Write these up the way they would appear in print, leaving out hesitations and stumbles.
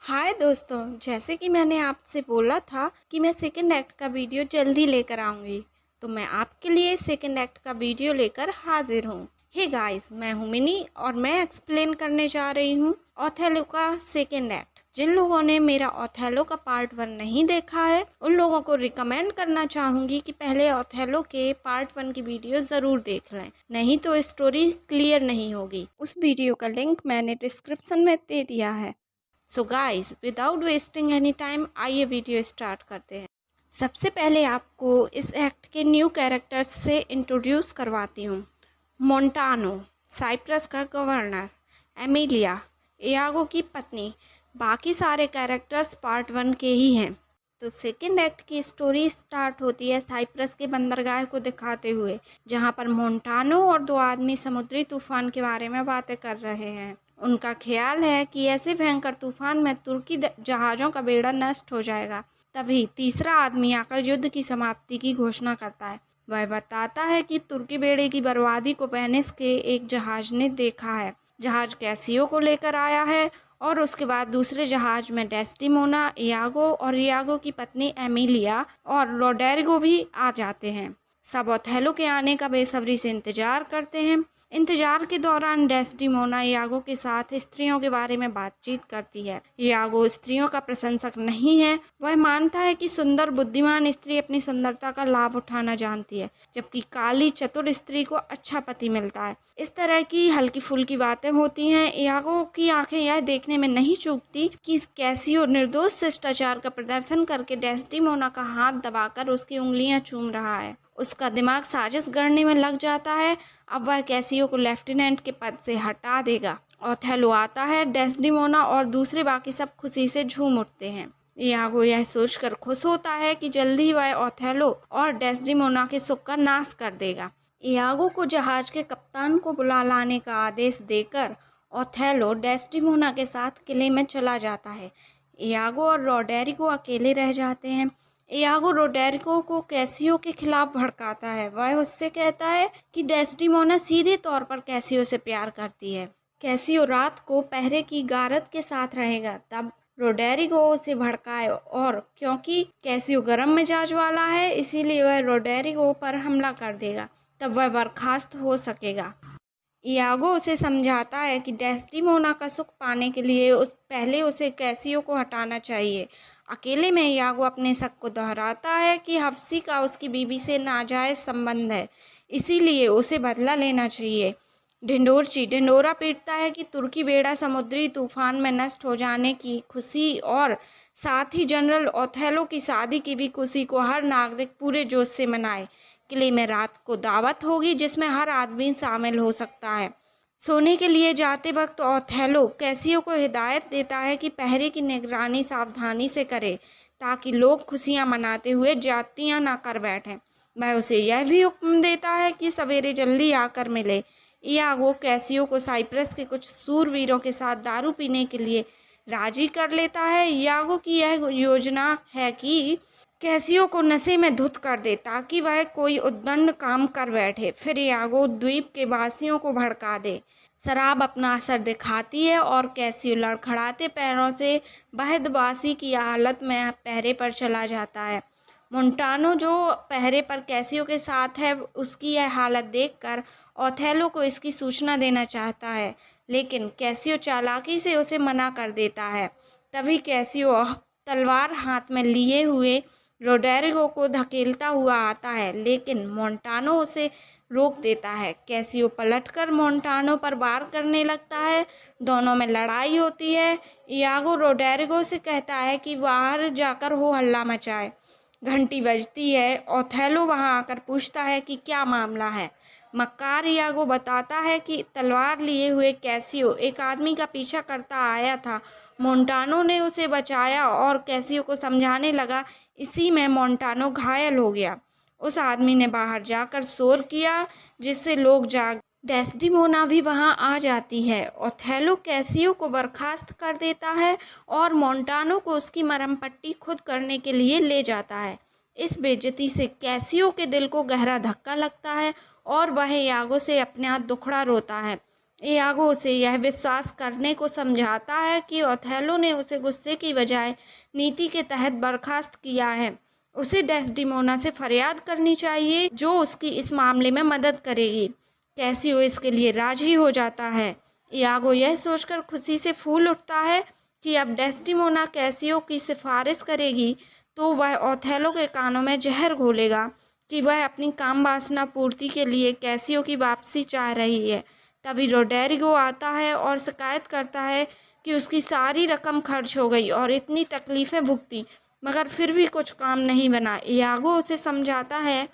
हाय दोस्तों, जैसे कि मैंने आपसे बोला था कि मैं सेकंड एक्ट का वीडियो जल्दी लेकर आऊँगी, तो मैं आपके लिए सेकंड एक्ट का वीडियो लेकर हाजिर हूँ। हे गाइस, मैं हूँ मिनी और मैं एक्सप्लेन करने जा रही हूँ ओथेलो का सेकंड एक्ट। जिन लोगों ने मेरा ओथेलो का पार्ट 1 नहीं देखा है, उन लोगों को रिकमेंड करना चाहूँगी कि पहले ओथेलो के पार्ट 1 की वीडियो ज़रूर देख लें, नहीं तो स्टोरी क्लियर नहीं होगी। उस वीडियो का लिंक मैंने डिस्क्रिप्शन में दे दिया है। So guys, without wasting any time, आइए वीडियो स्टार्ट करते हैं। सबसे पहले आपको इस एक्ट के न्यू कैरेक्टर्स से इंट्रोड्यूस करवाती हूँ। मोंटानो, साइप्रस का गवर्नर। एमिलिया, इयागो की पत्नी। बाकी सारे कैरेक्टर्स पार्ट 1 के ही हैं। तो सेकेंड एक्ट की स्टोरी स्टार्ट होती है साइप्रस के बंदरगाह को दिखाते हुए, जहाँ पर मोंटानो और दो आदमी समुद्री तूफान के बारे में बातें कर रहे हैं। उनका ख्याल है कि ऐसे भयंकर तूफान में तुर्की जहाज़ों का बेड़ा नष्ट हो जाएगा। तभी तीसरा आदमी आकर युद्ध की समाप्ति की घोषणा करता है। वह बताता है कि तुर्की बेड़े की बर्बादी को वेनिस के एक जहाज ने देखा है। जहाज कैसियो को लेकर आया है और उसके बाद दूसरे जहाज में डेस्टिमोना, इयागो और इयागो की पत्नी एमिलिया और रोडेरिगो भी आ जाते हैं। सब ओथेलो के आने का बेसब्री से इंतजार करते हैं। इंतजार के दौरान डेस्टिमोना इयागो के साथ स्त्रियों के बारे में बातचीत करती है। इयागो स्त्रियों का प्रशंसक नहीं है। वह मानता है कि सुंदर बुद्धिमान स्त्री अपनी सुंदरता का लाभ उठाना जानती है, जबकि काली चतुर स्त्री को अच्छा पति मिलता है। इस तरह की हल्की फुल्की बातें होती हैं। इयागो की आंखें यह देखने में नहीं चूकती कि कैसियो निर्दोष शिष्टाचार का प्रदर्शन करके डेस्टिमोना का हाथ दबाकर उसकी उंगलियां चूम रहा है। उसका दिमाग साजिश गढ़ने में लग जाता है। अब वह कैसियो को लेफ्टिनेंट के पद से हटा देगा। ओथेलो आता है। डेस्टिमोना और दूसरे बाकी सब खुशी से झूम उठते हैं। इयागो यह सोचकर खुश होता है कि जल्दी वह ओथेलो और डेस्टिमोना के सुख का नाश कर देगा। इयागो को जहाज के कप्तान को बुला लाने का आदेश देकर ओथेलो डेस्टिमोना के साथ किले में चला जाता है। इयागो और रोडेरिगो अकेले रह जाते हैं। इयागो रोडेरिगो को कैसियो के खिलाफ भड़काता है। वह उससे कहता है कि डेस्टिमोना सीधे तौर पर कैसियो से प्यार करती है। कैसियो रात को पहरे की गारद के साथ रहेगा। तब रोडेरिगो उसे भड़काए और क्योंकि कैसियो गर्म मिजाज वाला है, इसीलिए वह रोडेरिगो पर हमला कर देगा। तब वह बर्खास्त हो सकेगा। इयागो उसे समझाता है कि डेस्टिमोना का सुख पाने के लिए पहले उसे कैसियो को हटाना चाहिए। अकेले में इयागो अपने शक को दोहराता है कि हफ्सी का उसकी बीवी से नाजायज़ संबंध है, इसीलिए उसे बदला लेना चाहिए। ढिंढोरा पीटता है कि तुर्की बेड़ा समुद्री तूफान में नष्ट हो जाने की खुशी और साथ ही जनरल ओथेलो की शादी की भी खुशी को हर नागरिक पूरे जोश से मनाए। किले में रात को दावत होगी जिसमें हर आदमी शामिल हो सकता है। सोने के लिए जाते वक्त ओथेलो कैसियो को हिदायत देता है कि पहरे की निगरानी सावधानी से करे, ताकि लोग खुशियां मनाते हुए जातियां ना कर बैठें। वह उसे यह भी हुक्म देता है कि सवेरे जल्दी आकर मिले। इयागो कैसियो को साइप्रस के कुछ सूरवीरों के साथ दारू पीने के लिए राजी कर लेता है। इयागो की यह योजना है कि कैसियो को नशे में धुत कर दे ताकि वह कोई उद्दंड काम कर बैठे। फिर इयागो द्वीप के वासियों को भड़का दे। शराब अपना असर दिखाती है और कैसियो लड़खड़ाते पैरों से बहदबासी की हालत में पहरे पर चला जाता है। मोंटानो जो पहरे पर कैसियो के साथ है, उसकी यह हालत देखकर ओथेलो को इसकी सूचना देना चाहता है, लेकिन कैसियो चालाकी से उसे मना कर देता है। तभी कैसियो तलवार हाथ में लिए हुए रोडेरिगो को धकेलता हुआ आता है, लेकिन मोंटानो उसे रोक देता है। कैसियो पलटकर मोंटानो पर वार करने लगता है। दोनों में लड़ाई होती है। इयागो रोडेरिगो से कहता है कि बाहर जाकर हो हल्ला मचाए। घंटी बजती है। ओथेलो वहां आकर पूछता है कि क्या मामला है। मक्कार इयागो बताता है कि तलवार लिए हुए कैसियो एक आदमी का पीछा करता आया था। मोंटानो ने उसे बचाया और कैसियो को समझाने लगा। इसी में मोंटानो घायल हो गया। उस आदमी ने बाहर जाकर शोर किया, जिससे लोग जाग। डेस्टिमोना भी वहां आ जाती है। ओथेलो कैसियो को बर्खास्त कर देता है और मोंटानो को उसकी मरहम पट्टी खुद करने के लिए ले जाता है। इस बेइज्जती से कैसियो के दिल को गहरा धक्का लगता है और वह इयागो से अपना दुखड़ा रोता है। इयागो उसे यह विश्वास करने को समझाता है कि ओथेलो ने उसे गुस्से की बजाय नीति के तहत बर्खास्त किया है। उसे डेस्डिमोना से फरियाद करनी चाहिए, जो उसकी इस मामले में मदद करेगी। कैसियो इसके लिए राजी हो जाता है। इयागो यह सोचकर खुशी से फूल उठता है कि अब डेस्डिमोना कैसियो की सिफारिश करेगी तो वह ओथेलो के कानों में जहर घोलेगा कि वह अपनी काम वासना पूर्ति के लिए कैसियो की वापसी चाह रही है। तभी रोड्रिगो आता है और शिकायत करता है कि उसकी सारी रकम खर्च हो गई और इतनी तकलीफ़ें भुगती, मगर फिर भी कुछ काम नहीं बना। इयागो उसे समझाता है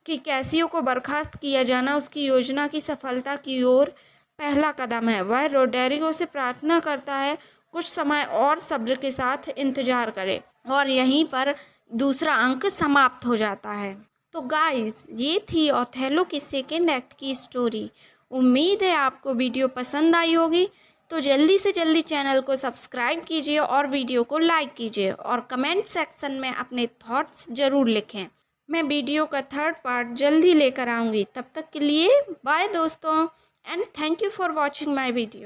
कि कैसियो को बर्खास्त किया जाना उसकी योजना की सफलता की ओर पहला कदम है। वह रोड्रिगो से प्रार्थना करता है कुछ समय और सब्र के साथ इंतजार करे, और यहीं पर दूसरा अंक समाप्त हो जाता है। तो गाइस, ये थी ओथेलो की सेकेंड एक्ट की स्टोरी। उम्मीद है आपको वीडियो पसंद आई होगी। तो जल्दी से जल्दी चैनल को सब्सक्राइब कीजिए और वीडियो को लाइक कीजिए और कमेंट सेक्शन में अपने थॉट्स ज़रूर लिखें। मैं वीडियो का थर्ड पार्ट जल्दी लेकर आऊँगी। तब तक के लिए बाय दोस्तों, and thank you for watching my video.